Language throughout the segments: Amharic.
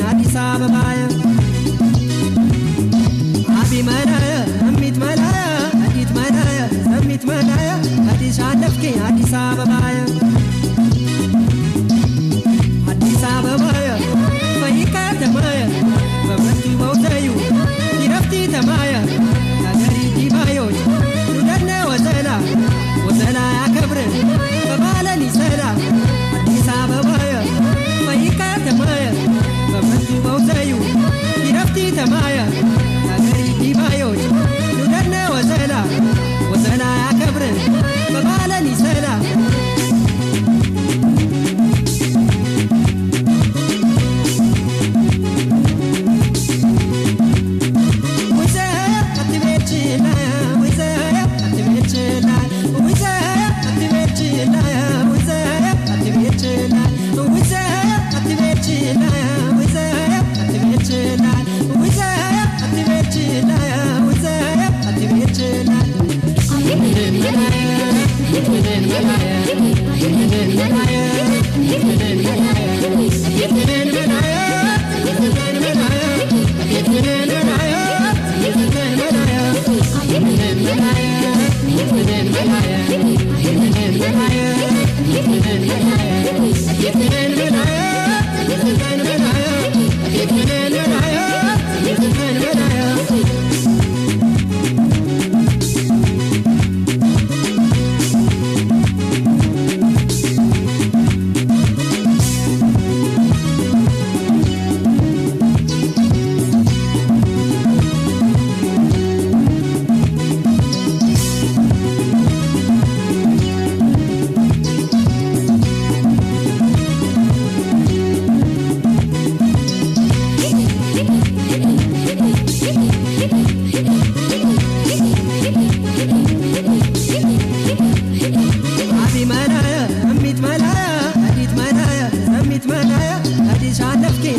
አዲስ አበባ አቢ መናያ እሚት መናያ አዲት መናያ እሚት መናያ አዲስ አለፍከኝ አዲስ አበባ አዲስ አበባ ፈይካ ተማያ በመቱ በውተዩ ይረፍቲ ተማያ ሀገሪ ዲባዮች ኑደነ ወዘላ ወዘላ ያከብርን በባለን ይሰላ አዲስ አበባ ፈይካ ተማያ በመቱ በውተዩ ይረፍቲ ተማያ ሀገሪ ዲባዮች ኑደነ ወዘላ ወዘላ ያከብርን በባለን ይሰላ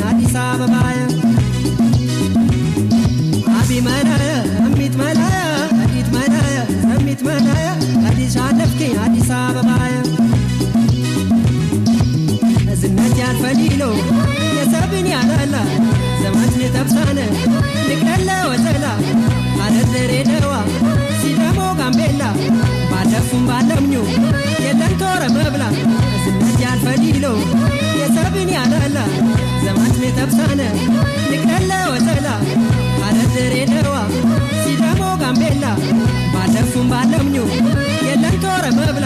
አዲስ አበባ አቢ መናያ እሚት መናያ አዲት መናያ እሚት መናያ አዲስ አለፍከኝ አዲስ አበባ እዝነት ያልፈሊሎ የሰብን ያላላ ዘመን ተብሳነ ንቅለለ ወዘላ አለዘሬ ደዋ ሲደሞ ጋምቤላ ባለፉም ባለምኙ የለን ቶረ መብላ እዝነት ያልፈሊሎ የሰብን ያላላ ዘመን ተብሳነ ንቅለለ ወዘላ አለዘሬ ደዋ ሲደሞ ጋምቤላ ባለፉም ባለምኙ የለን ቶረ መብላ